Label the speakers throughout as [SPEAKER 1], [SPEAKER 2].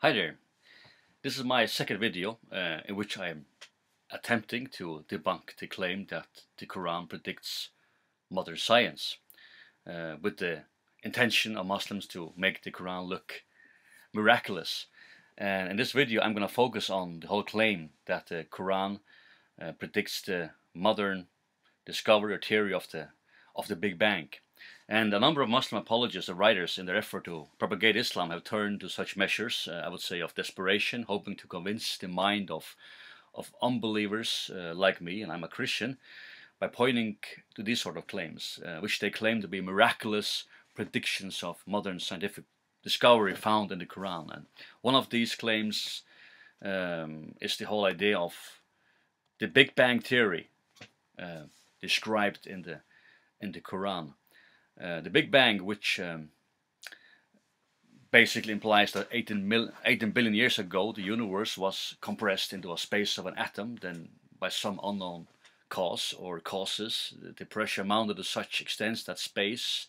[SPEAKER 1] Hi there. This is my second video in which I am attempting to debunk the claim that the Quran predicts modern science with the intention of Muslims to make the Quran look miraculous. And in this video I'm going to focus on the whole claim that the Quran predicts the modern discovery or theory of the Big Bang. And a number of Muslim apologists or writers, in their effort to propagate Islam, have turned to such measures, I would say, of desperation, hoping to convince the mind of unbelievers like me, and I'm a Christian, by pointing to these sort of claims, which they claim to be miraculous predictions of modern scientific discovery found in the Quran. And one of these claims is the whole idea of the Big Bang theory described in the Quran. The Big Bang, which basically implies that 18 billion years ago the universe was compressed into a space of an atom, then by some unknown cause or causes the pressure mounted to such extent that space,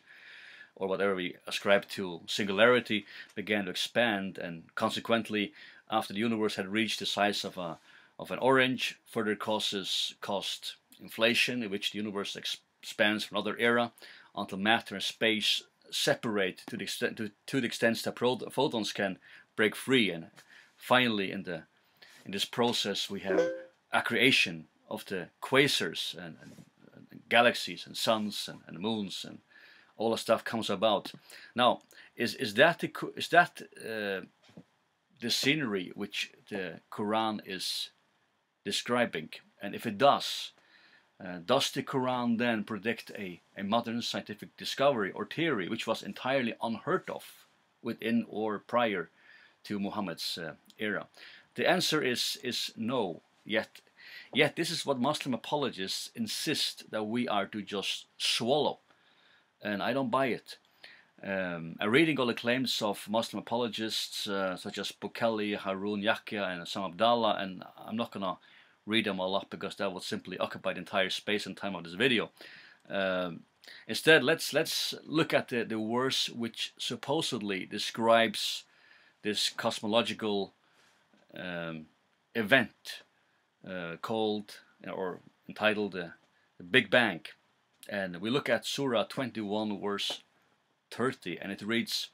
[SPEAKER 1] or whatever we ascribe to singularity, began to expand, and consequently, after the universe had reached the size of an orange, further causes caused inflation, in which the universe expands for another era until matter and space separate to the extent that photons can break free. And finally, in this process, we have a creation of the quasars and galaxies and suns and moons, and all the stuff comes about. Now, is that the scenery which the Quran is describing? And if it does the Quran then predict a modern scientific discovery or theory which was entirely unheard of within or prior to Muhammad's era? The answer is no. Yet this is what Muslim apologists insist that we are to just swallow, and I don't buy it. I'm reading all the claims of Muslim apologists such as Bukhari, Harun Yahya, and Sam Abdallah, and I'm not gonna read them all up because that would simply occupy the entire space and time of this video. Instead, let's look at the verse which supposedly describes this cosmological event called or entitled the Big Bang. And we look at Surah 21 verse 30, and it reads,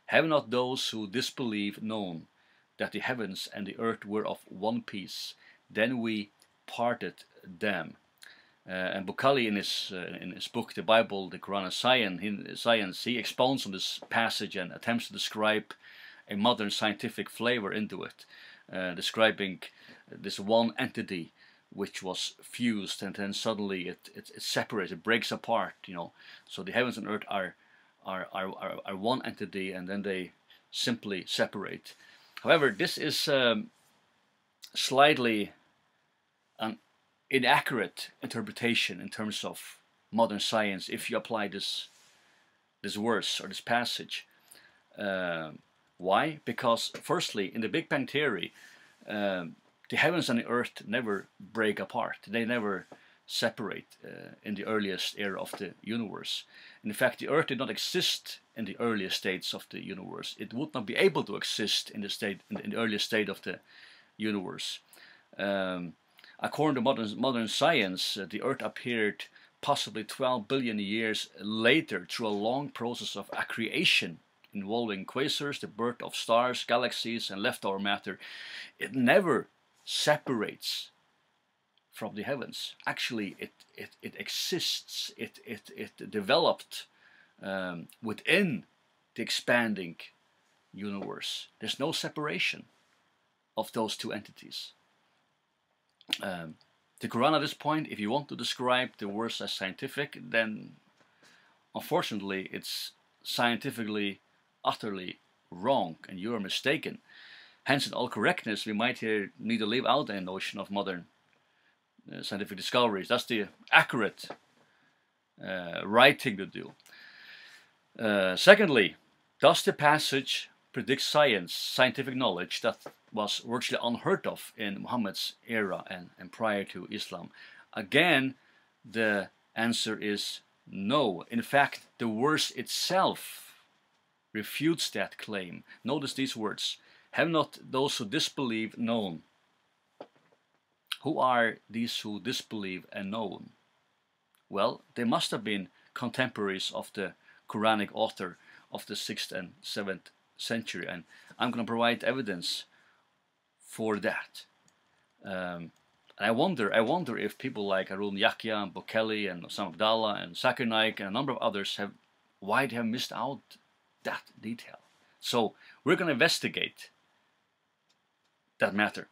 [SPEAKER 1] "Have not those who disbelieve known that the heavens and the earth were of one piece? Then we parted them." And Bukhari, in his book, The Bible, the Quran and Science, he expounds on this passage and attempts to describe a modern scientific flavor into it, describing this one entity which was fused, and then suddenly it separates, it breaks apart. So the heavens and earth are one entity, and then they simply separate. However, this is slightly an inaccurate interpretation in terms of modern science if you apply this verse or this passage. Why? Because firstly, in the Big Bang theory, the heavens and the earth never break apart. They never separate in the earliest era of the universe. In fact, the earth did not exist in the earliest states of the universe. It would not be able to exist in the earliest state of the universe. According to modern science, the Earth appeared possibly 12 billion years later through a long process of accretion involving quasars, the birth of stars, galaxies, and leftover matter. It never separates from the heavens. Actually, it exists. It developed within the expanding universe. There's no separation of those two entities. The Quran at this point, if you want to describe the verse as scientific, then unfortunately it's scientifically utterly wrong, and you are mistaken. Hence, in all correctness, we might here need to leave out the notion of modern scientific discoveries. That's the accurate right thing to do. Secondly, does the passage predict scientific knowledge that was virtually unheard of in Muhammad's era and prior to Islam? Again, the answer is no. In fact, the verse itself refutes that claim. Notice these words: Have not those who disbelieve known? Who are these who disbelieve and known? Well, they must have been contemporaries of the Quranic author of the 6th and 7th century, and I'm going to provide evidence for that. And I wonder if people like Arun Yakia and Bokeli and Osam Abdallah and Zakir Naik and a number of others why they have missed out that detail. So we're going to investigate that matter.